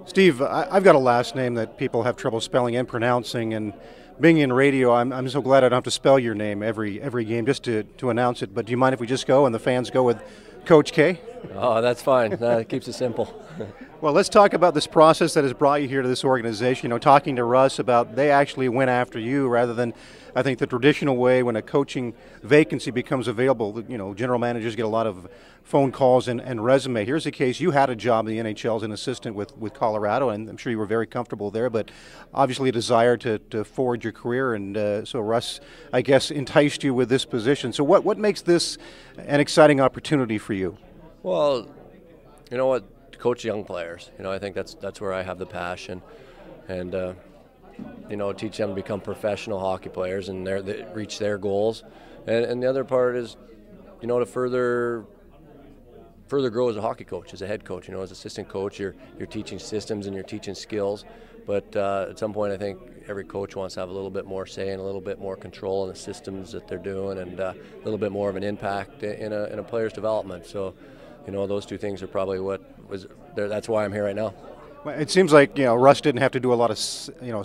Steve, I've got a last name that people have trouble spelling and pronouncing, and being in radio, I'm so glad I don't have to spell your name every game just to announce it. But do you mind if we just go and the fans go with Coach K? Oh, that's fine. It keeps it simple. Well, let's talk about this process that has brought you here to this organization. You know, talking to Russ about they actually went after you rather than, I think, the traditional way when a coaching vacancy becomes available. You know, general managers get a lot of phone calls and resume. Here's the case: you had a job in the NHL as an assistant with Colorado, and I'm sure you were very comfortable there. But obviously, a desire to forward your career, and so Russ, I guess, enticed you with this position. So, what makes this an exciting opportunity for you? Well, you know what? Coach young players. You know, I think that's where I have the passion, and you know, teach them to become professional hockey players and they reach their goals. And the other part is, you know, to further grow as a hockey coach, as a head coach. You know, as assistant coach, you're teaching systems and you're teaching skills. But at some point, I think every coach wants to have a little bit more say and a little bit more control in the systems that they're doing, and a little bit more of an impact in a player's development. So, you know, those two things are probably what was there. That's why I'm here right now. Well, it seems like Russ didn't have to do a lot of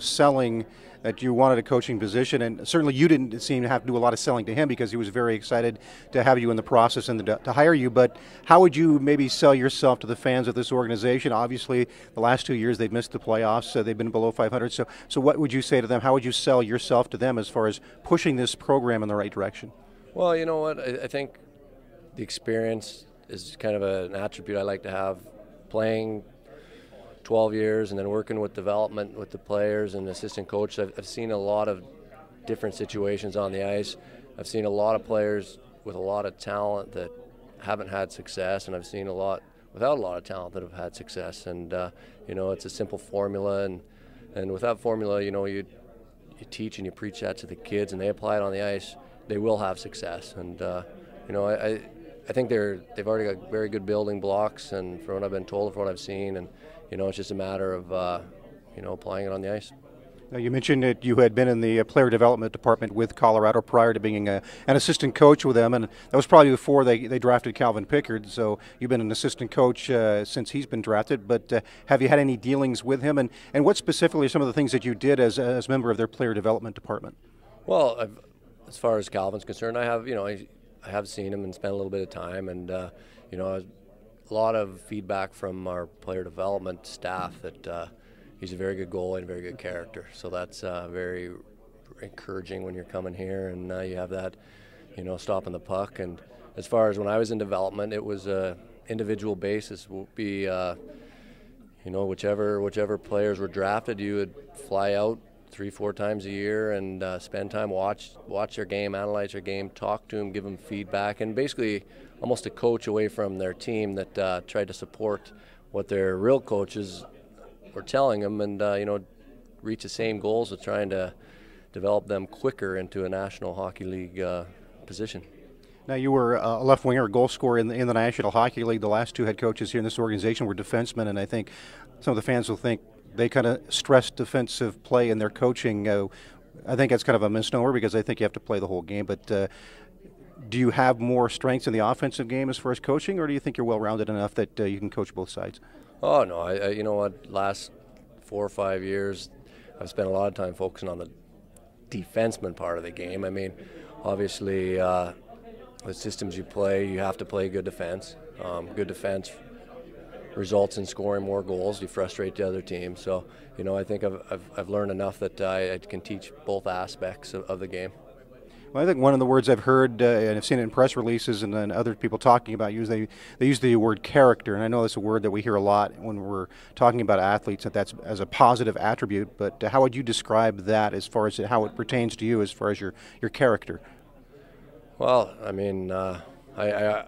selling that you wanted a coaching position, and certainly you didn't seem to have to do a lot of selling to him because he was very excited to have you in the process and to hire you. But how would you maybe sell yourself to the fans of this organization? Obviously, the last 2 years they've missed the playoffs, so they've been below 500. So what would you say to them? How would you sell yourself to them as far as pushing this program in the right direction? Well, you know what? I think the experience is kind of an attribute I like to have. Playing 12 years and then working with development with the players and assistant coach, I've seen a lot of different situations on the ice. I've seen a lot of players with a lot of talent that haven't had success, and I've seen a lot without a lot of talent that have had success. And you know, it's a simple formula, and with that formula, you know, you teach and you preach that to the kids, and they apply it on the ice, they will have success. And you know, I think they've already got very good building blocks, and from what I've been told, from what I've seen, and you know, it's just a matter of you know, applying it on the ice. Now, you mentioned that you had been in the player development department with Colorado prior to being an assistant coach with them, and that was probably before they drafted Calvin Pickard. So you've been an assistant coach since he's been drafted. But have you had any dealings with him, and what specifically are some of the things that you did as a member of their player development department? Well, as far as Calvin's concerned, I have, you know, I have seen him and spent a little bit of time, and you know, a lot of feedback from our player development staff that he's a very good goalie and a very good character. So that's very encouraging when you're coming here and you have that, you know, stopping the puck. And as far as when I was in development, it was a individual basis. Will be you know, whichever players were drafted, you would fly out 3-4 times a year and spend time, watch their game, analyze their game, talk to them, give them feedback, and basically almost a coach away from their team that tried to support what their real coaches were telling them, and you know, reach the same goals of trying to develop them quicker into a National Hockey League position. Now, you were a left winger, a goal scorer in the National Hockey League. The last two head coaches here in this organization were defensemen, and I think some of the fans will think they kind of stress defensive play in their coaching. I think that's kind of a misnomer because I think you have to play the whole game. But do you have more strengths in the offensive game as far as coaching, or do you think you're well-rounded enough that you can coach both sides? Oh no, you know what? Last 4 or 5 years, I've spent a lot of time focusing on the defenseman part of the game. I mean, obviously, the systems you play, you have to play good defense. Good defense results in scoring more goals. You frustrate the other team. So, you know, I think I've learned enough that I can teach both aspects of the game. Well, I think one of the words I've heard, and I've seen it in press releases and then other people talking about use, they use the word character, and I know that's a word that we hear a lot when we're talking about athletes, that's as a positive attribute, but how would you describe that as far as how it pertains to you as far as your character? Well, I mean, I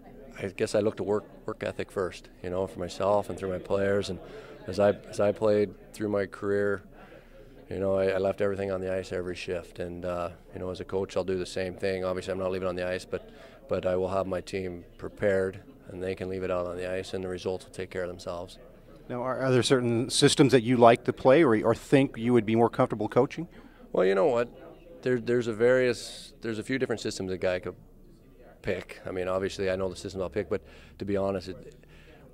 guess I look to work ethic first, you know, for myself and through my players, and as I played through my career, you know, I left everything on the ice every shift, and you know, as a coach, I'll do the same thing. Obviously, I'm not leaving on the ice, but I will have my team prepared, and they can leave it out on the ice, and the results will take care of themselves. Now, are there certain systems that you like to play, or think you would be more comfortable coaching? Well, you know what, there's a few different systems a guy could pick. I mean, obviously, I know the systems I'll pick, but to be honest,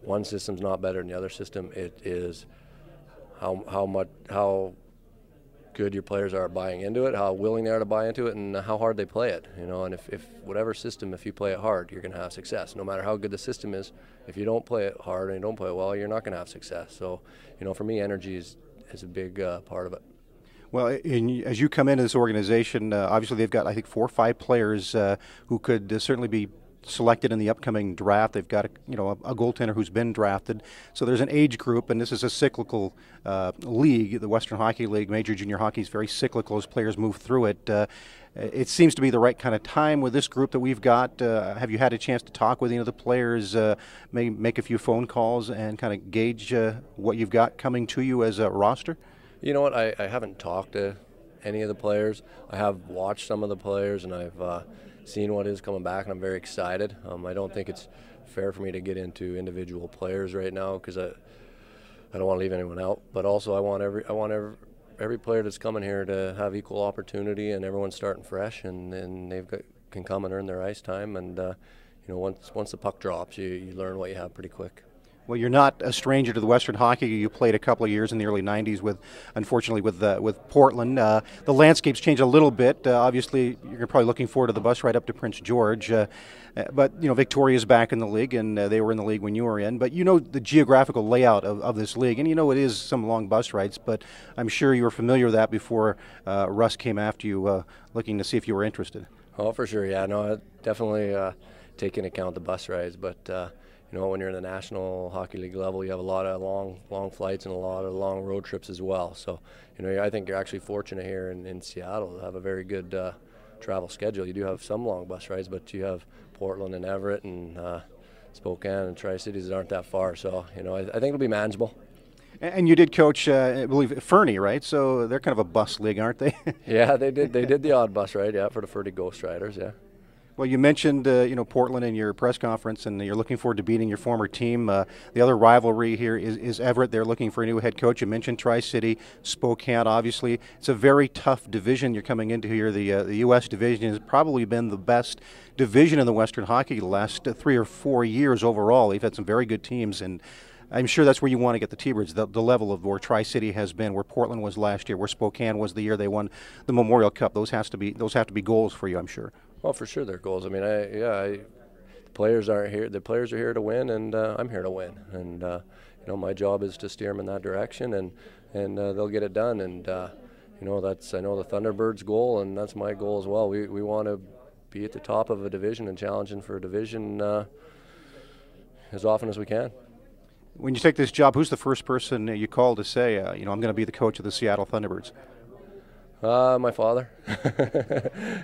one system's not better than the other system. It is how good your players are buying into it, how willing they are to buy into it, and how hard they play it. And if whatever system, if you play it hard, you're going to have success. No matter how good the system is, if you don't play it hard and you don't play it well, you're not going to have success. So, for me, energy is a big part of it. Well, as you come into this organization, obviously they've got, I think, 4 or 5 players who could certainly be selected in the upcoming draft. They've got a goaltender who's been drafted. So there's an age group, and this is a cyclical league. The Western Hockey League, Major Junior Hockey, is very cyclical as players move through it. It seems to be the right kind of time with this group that we've got. Have you had a chance to talk with any of the players, maybe make a few phone calls and kind of gauge what you've got coming to you as a roster? You know what? I haven't talked to any of the players. I have watched some of the players, and I've seen what is coming back, and I'm very excited. I don't think it's fair for me to get into individual players right now because I don't want to leave anyone out. But also, I want every player that's coming here to have equal opportunity, and everyone's starting fresh, and can come and earn their ice time. And once the puck drops, you learn what you have pretty quick. Well, you're not a stranger to the Western Hockey. You played a couple of years in the early '90s unfortunately, with Portland. The landscape's changed a little bit. Obviously, you're probably looking forward to the bus ride up to Prince George. But Victoria's back in the league, and they were in the league when you were in. But the geographical layout of this league, and it is some long bus rides. But I'm sure you were familiar with that before Russ came after you, looking to see if you were interested. Oh, for sure, yeah. No, I definitely take into account the bus rides, but. When you're in the National Hockey League level, you have a lot of long flights and a lot of long road trips as well. So, I think you're actually fortunate here in Seattle to have a very good travel schedule. You do have some long bus rides, but you have Portland and Everett and Spokane and Tri-Cities that aren't that far. So, I think it'll be manageable. And you did coach, I believe, Fernie, right? So they're kind of a bus league, aren't they? Yeah, they did. They did the odd bus ride, yeah, for the Fernie Ghost Riders, yeah. Well, you mentioned Portland in your press conference, and you're looking forward to beating your former team. The other rivalry here is Everett. They're looking for a new head coach. You mentioned Tri-City, Spokane. Obviously, it's a very tough division you're coming into here. The U.S. division has probably been the best division in the Western Hockey the last 3 or 4 years overall. They've had some very good teams, and I'm sure that's where you want to get the T-Birds, the level of where Tri-City has been, where Portland was last year, where Spokane was the year they won the Memorial Cup. Those have to be goals for you, I'm sure. Well, for sure, they're goals. I mean, the players aren't here. The players are here to win, and I'm here to win. And my job is to steer them in that direction, and they'll get it done. And I know the Thunderbirds' goal, and that's my goal as well. We want to be at the top of a division and challenging for a division as often as we can. When you take this job, who's the first person you call to say, I'm going to be the coach of the Seattle Thunderbirds? My father.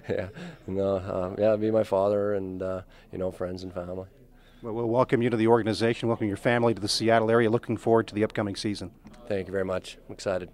Yeah, it'd be my father and friends and family. Well, we'll welcome you to the organization, welcome your family to the Seattle area. Looking forward to the upcoming season. Thank you very much. I'm excited.